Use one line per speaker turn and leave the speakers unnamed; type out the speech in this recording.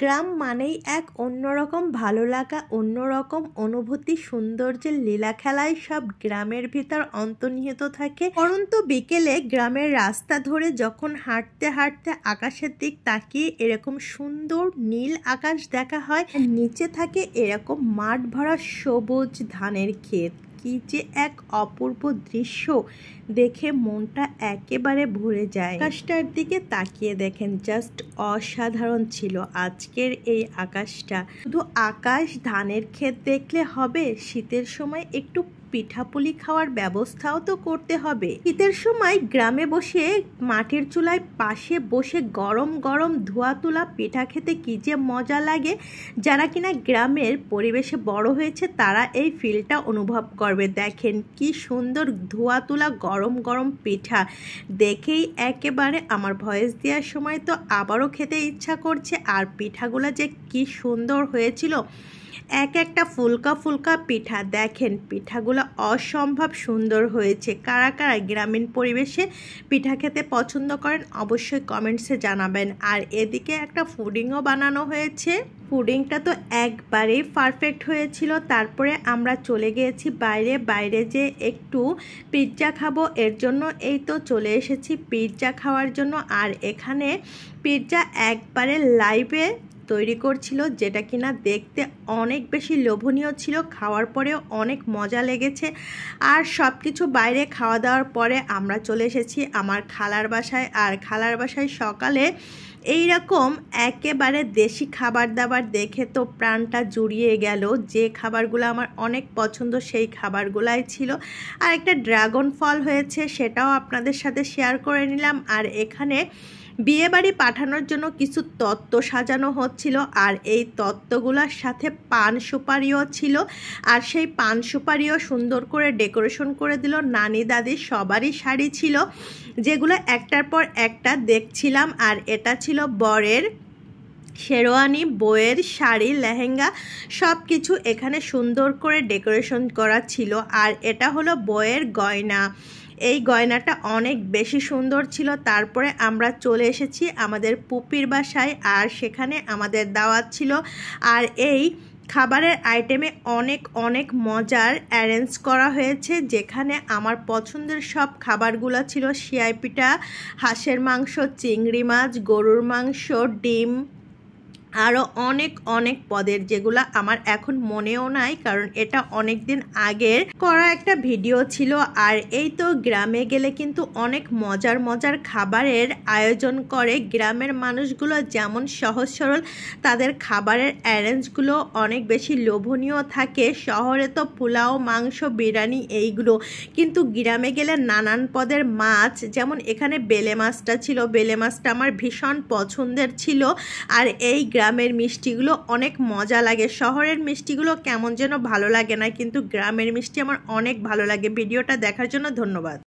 গ্রাম মানেই এক অন্যরকম ভালো লাগা, অন্যরকম অনুভূতি, সৌন্দর্যের লীলা খেলায় সব গ্রামের ভিতর অন্তর্নিহিত থাকে। পরন্তু বিকেলে গ্রামের রাস্তা ধরে যখন হাঁটতে হাঁটতে আকাশের দিক তাকিয়ে এরকম সুন্দর নীল আকাশ দেখা হয়, নিচে থাকে এরকম মাঠ ভরা সবুজ ধানের ক্ষেত। কি যে এক অপূর্ব দৃশ্য, দেখে মনটা একেবারে ভরে যায়। আকাশটার দিকে তাকিয়ে দেখেন, জাস্ট অসাধারণ ছিল আজকের এই আকাশটা। শুধু আকাশ ধানের ক্ষেত দেখলে হবে, শীতের সময় একটু পিঠাপুলি খাওয়ার ব্যবস্থাও তো করতে হবে। শীতের সময় গ্রামে বসে মাটির চুলায় পাশে বসে গরম গরম ধোয়া তোলা পিঠা খেতে কি যে মজা লাগে। যারা কিনা গ্রামের পরিবেশে বড় হয়েছে তারা এই ফিলটা অনুভব করবে। দেখেন কি সুন্দর ধোয়া তোলা গরম গরম পিঠা, দেখেই একেবারে আমার ভয়েস দেওয়ার সময় তো আবারও খেতে ইচ্ছা করছে। আর পিঠাগুলো যে কি সুন্দর হয়েছিল, এক একটা ফুলকা ফুলকা পিঠা। দেখেন পিঠাগুলো অসম্ভব সুন্দর হয়েছে। কারা কারা গ্রামীণ পরিবেশে পিঠা খেতে পছন্দ করেন অবশ্যই কমেন্টসে জানাবেন। আর এদিকে একটা পুডিংও বানানো হয়েছে। পুডিংটা তো একবারেই পারফেক্ট হয়েছিল। তারপরে আমরা চলে গিয়েছি বাইরে যে একটু পিৎজা খাবো, এর জন্য এই তো চলে এসেছি পিৎজা খাওয়ার জন্য। আর এখানে পিৎজা একবারে লাইভে তৈরি করছিল, যেটা কিনা দেখতে অনেক বেশি লোভনীয় ছিল, খাওয়ার পরেও অনেক মজা লেগেছে। আর সব কিছু বাইরে খাওয়া দাওয়ার পরে আমরা চলে এসেছি আমার খালার বাসায়। আর খালার বাসায় সকালে এই রকম একেবারে দেশি খাবার দাবার দেখে তো প্রাণটা জুড়িয়ে গেল। যে খাবারগুলো আমার অনেক পছন্দ সেই খাবারগুলাই ছিল। আর একটা ড্রাগন ফল হয়েছে, সেটাও আপনাদের সাথে শেয়ার করে নিলাম। আর এখানে বিয়েবাড়ি পাঠানোর জন্য কিছু তত্ত্ব সাজানো হচ্ছিল, আর এই তত্ত্বগুলোর সাথে পান সুপারিও ছিল। আর সেই পান সুপারিও সুন্দর করে ডেকোরেশন করে দিল। নানি দাদি সবারই শাড়ি ছিল, যেগুলো একটার পর একটা দেখছিলাম। আর এটা ছিল বরের শেরওয়ানি, বউয়ের শাড়ি, লেহেঙ্গা, সব কিছু এখানে সুন্দর করে ডেকোরেশন করা ছিল। আর এটা হলো বউয়ের গয়না। এই গয়নাটা অনেক বেশি সুন্দর ছিল। তারপরে আমরা চলে এসেছি আমাদের পুপির বাসায়, আর সেখানে আমাদের দাওয়াত ছিল। আর এই খাবারের আইটেমে অনেক মজার অ্যারেঞ্জ করা হয়েছে, যেখানে আমার পছন্দের সব খাবারগুলো ছিল। সিয়াই পিঠা, হাঁসের মাংস, চিংড়ি মাছ, গরুর মাংস, ডিম, আরও অনেক পদের, যেগুলো আমার এখন মনেও নাই, কারণ এটা অনেক দিন আগের করা একটা ভিডিও ছিল। আর এই তো গ্রামে গেলে কিন্তু অনেক মজার খাবারের আয়োজন করে। গ্রামের মানুষগুলো যেমন সহজ সরল, তাদের খাবারের অ্যারেঞ্জগুলো অনেক বেশি লোভনীয় থাকে। শহরে তো পোলাও, মাংস, বিরিয়ানি এইগুলো, কিন্তু গ্রামে গেলে নানান পদের মাছ, যেমন এখানে বেলে মাছটা ছিল। বেলে মাছটা আমার ভীষণ পছন্দের ছিল। আর এই গ্রামের মিষ্টিগুলো অনেক মজা লাগে। শহরের মিষ্টিগুলো কেমন যেন ভালো লাগে না, কিন্তু গ্রামের মিষ্টি আমার অনেক ভালো লাগে। ভিডিওটা দেখার জন্য ধন্যবাদ।